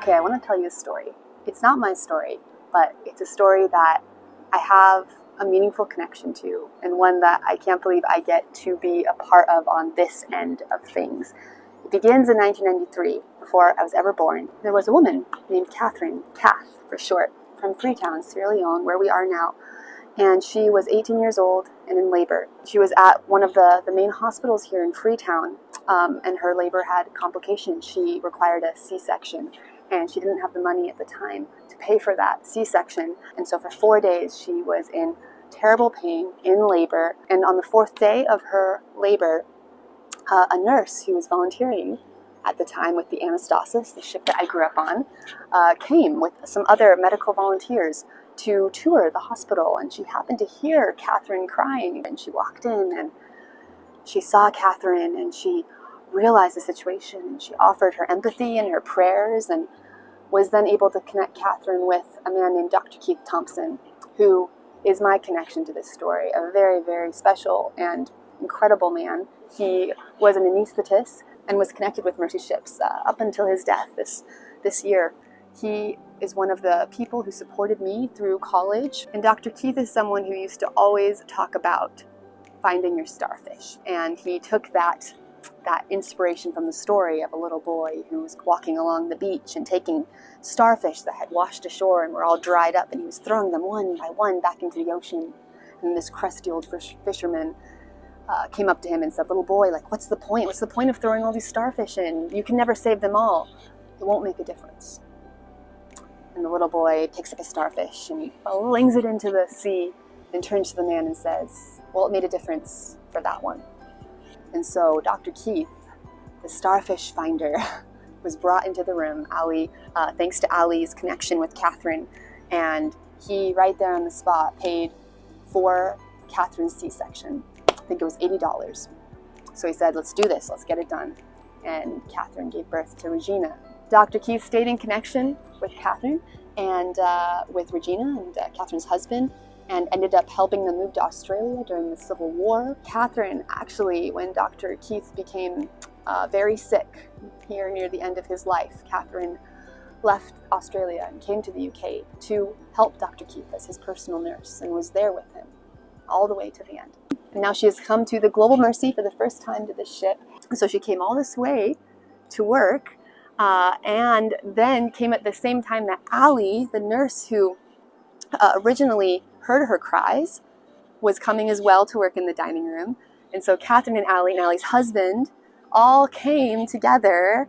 Okay, I want to tell you a story. It's not my story, but it's a story that I have a meaningful connection to, and one that I can't believe I get to be a part of on this end of things. It begins in 1993, before I was ever born. There was a woman named Catherine, Kath for short, from Freetown, Sierra Leone, where we are now. And she was 18 years old and in labor. She was at one of the main hospitals here in Freetown, and her labor had complications. She required a C-section, and she didn't have the money at the time to pay for that C-section. And so for 4 days, she was in terrible pain, in labor. And on the 4th day of her labor, a nurse who was volunteering at the time with the Anastasis, the ship that I grew up on, came with some other medical volunteers to tour the hospital, and she happened to hear Catherine crying, and she walked in and she saw Catherine and she realized the situation, and she offered her empathy and her prayers, and was then able to connect Catherine with a man named Dr. Keith Thompson, who is my connection to this story, a very, very special and incredible man. He was an anesthetist and was connected with Mercy Ships up until his death this year. He is one of the people who supported me through college. And Dr. Keith is someone who used to always talk about finding your starfish. And he took that inspiration from the story of a little boy who was walking along the beach and taking starfish that had washed ashore and were all dried up, and he was throwing them one by one back into the ocean. And this crusty old fisherman came up to him and said, "Little boy, like, what's the point? What's the point of throwing all these starfish in? You can never save them all. It won't make a difference." And the little boy picks up a starfish and he flings it into the sea and turns to the man and says, "Well, it made a difference for that one." And so Dr. Keith, the starfish finder, was brought into the room, Aly, thanks to Aly's connection with Catherine. And he, right there on the spot, paid for Catherine's C-section. I think it was $80. So he said, "Let's do this, let's get it done." And Catherine gave birth to Regina. Dr. Keith stayed in connection with Catherine and with Regina and Catherine's husband, and ended up helping them move to Australia during the Civil War. Catherine, actually, when Dr. Keith became very sick here near the end of his life, Catherine left Australia and came to the UK to help Dr. Keith as his personal nurse, and was there with him all the way to the end. And now she has come to the Global Mercy for the first time to this ship. So she came all this way to work, and then came at the same time that Aly, the nurse who originally heard her cries, was coming as well to work in the dining room. And so Catherine and Aly's husband all came together.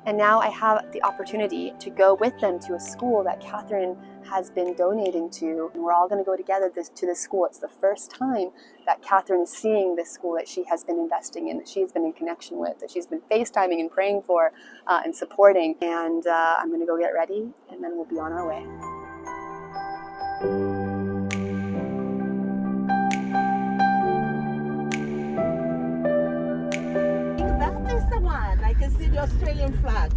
And now I have the opportunity to go with them to a school that Catherine has been donating to. And we're all going to go together to this school. It's the first time that Catherine is seeing this school that she has been investing in, that she's been in connection with, that she's been FaceTiming and praying for and supporting. And I'm going to go get ready, and then we'll be on our way. I can see the Australian flag.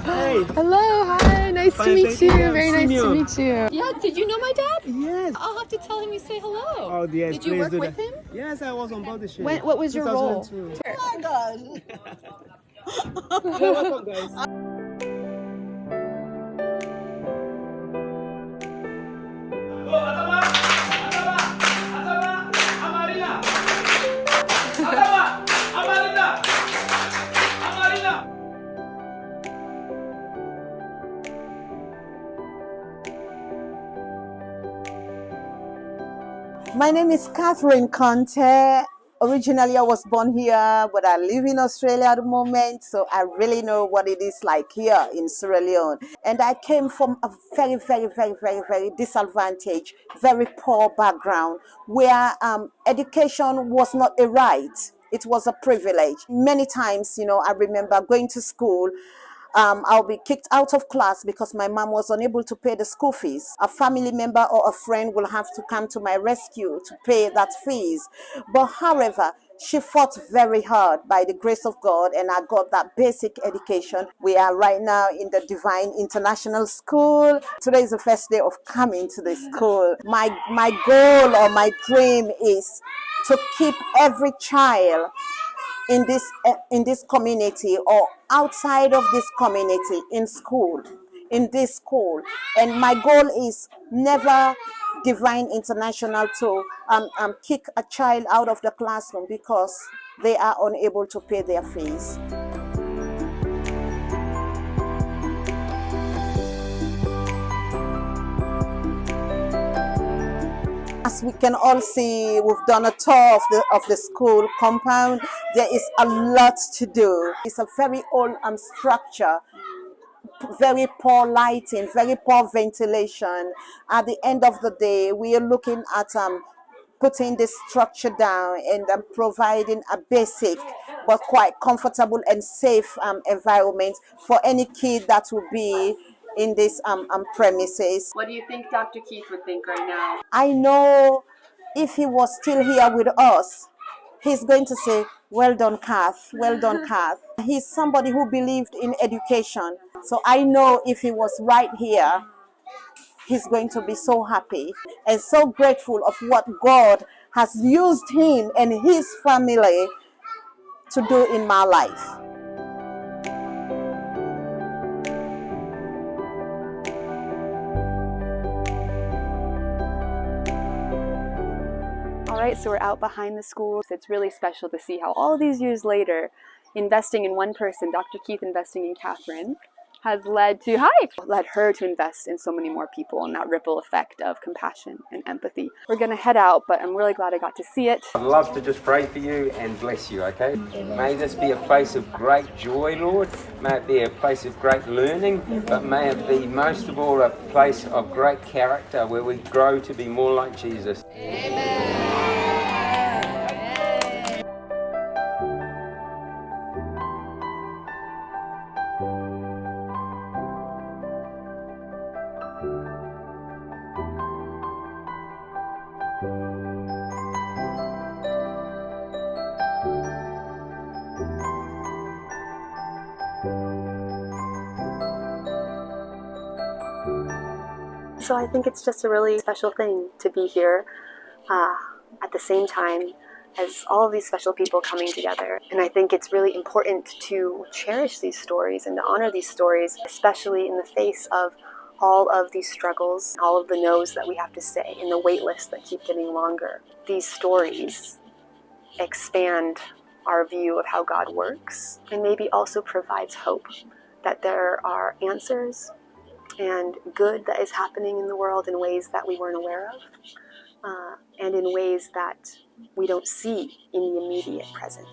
Hey. Hello, hi, nice to meet you. Very nice to meet you. Yeah, did you know my dad? Yes. I'll have to tell him you say hello. Oh, yes. Did you work with him? Yes, I was on board the ship. What was your role? 2002. Oh my gosh. You're welcome, guys. My name is Catherine Conte. Originally, I was born here, but I live in Australia at the moment, so I really know what it is like here in Sierra Leone. And I came from a very, very, very, very, very disadvantaged, very poor background, where education was not a right. It was a privilege. Many times, I remember going to school, I'll be kicked out of class because my mom was unable to pay the school fees. A family member or a friend will have to come to my rescue to pay that fees. But however, she fought very hard by the grace of God, and I got that basic education. We are right now in the Divine International School. Today is the first day of coming to the school. My goal or my dream is to keep every child in this community or outside of this community in this school. And my goal is never Divine International to kick a child out of the classroom because they are unable to pay their fees. As we can all see, we've done a tour of the school compound. There is a lot to do. It's a very old structure, very poor lighting, very poor ventilation. At the end of the day, we are looking at putting this structure down and providing a basic but quite comfortable and safe environment for any kid that will be in this premises. What do you think Dr. Keith would think right now? I know if he was still here with us, he's going to say, well done, Kath, well done, Kath. He's somebody who believed in education. So I know if he was right here, he's going to be so happy and so grateful of what God has used him and his family to do in my life. All right, so we're out behind the school. It's really special to see how all these years later, investing in one person, Dr. Keith investing in Catherine, has led her to invest in so many more people, and that ripple effect of compassion and empathy. We're going to head out, but I'm really glad I got to see it. I'd love to just pray for you and bless you, okay? May this be a place of great joy, Lord. May it be a place of great learning, but may it be most of all a place of great character where we grow to be more like Jesus. Amen. So I think it's just a really special thing to be here at the same time as all of these special people coming together. And I think it's really important to cherish these stories and to honor these stories, especially in the face of all of these struggles, all of the no's that we have to say, and the wait lists that keep getting longer. These stories expand our view of how God works, and maybe also provides hope that there are answers and good that is happening in the world in ways that we weren't aware of, and in ways that we don't see in the immediate present.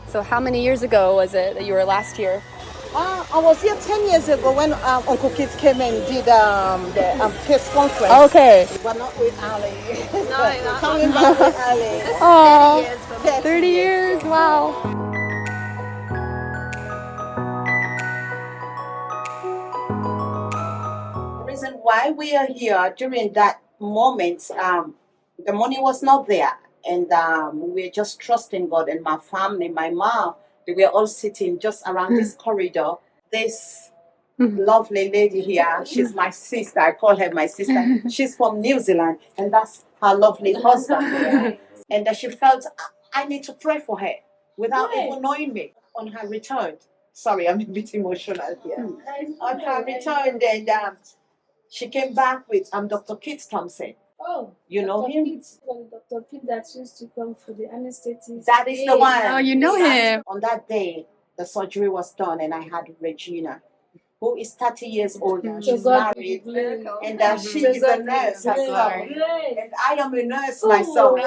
So how many years ago was it that you were last here? I was here 10 years ago when Uncle Keith came and did the press conference. Okay. But not with Aly. No, not Coming back with Aly. Oh, 30 years, wow. The reason why we are here during that moment, the money was not there. And we were just trusting God, and my family, my mom, they were all sitting just around this corridor. This lovely lady here, she's my sister. I call her my sister. She's from New Zealand, and that's her lovely husband. And she felt, I need to pray for her without even knowing me. On her return, sorry, I'm a bit emotional here. On her return, and she came back with Dr. Keith Thompson. Oh, you know Dr. him? Keith, Dr. Keith that used to come for the anesthetic. That is the one. Oh, you know him. On that day, the surgery was done, and I had Regina, who is 30 years older. She's married, and she is a nurse herself. And I am a nurse myself.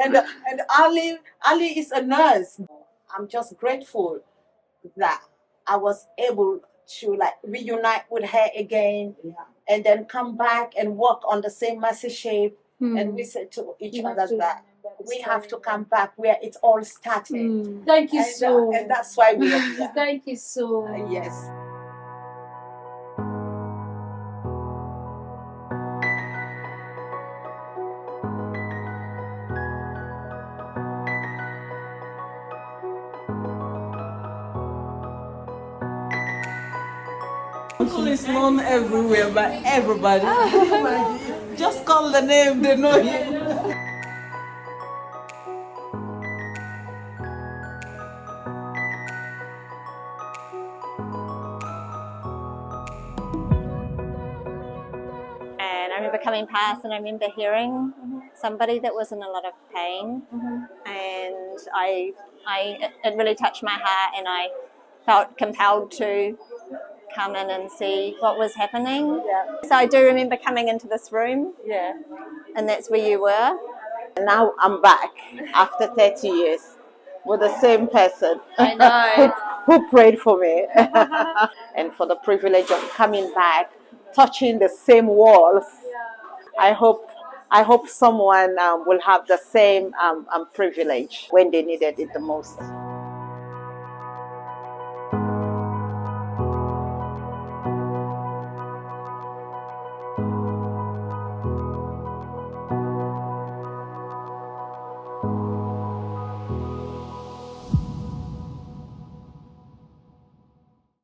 and Ali is a nurse. I'm just grateful that I was able to reunite with her again, and then come back and work on the same message shape And we said to each You have other to that remember the we have to story. come back where it all started. Thank you so. And that's why we are here. Thank you so. Yes. Uncle is known everywhere by everybody. Just call the name, they know him. And I remember coming past and I remember hearing somebody that was in a lot of pain, and it really touched my heart, and I felt compelled to come in and see what was happening. So I do remember coming into this room, and that's where you were. And now I'm back after 30 years with the same person. I know. who prayed for me. And for the privilege of coming back, touching the same walls. I hope someone will have the same privilege when they needed it the most.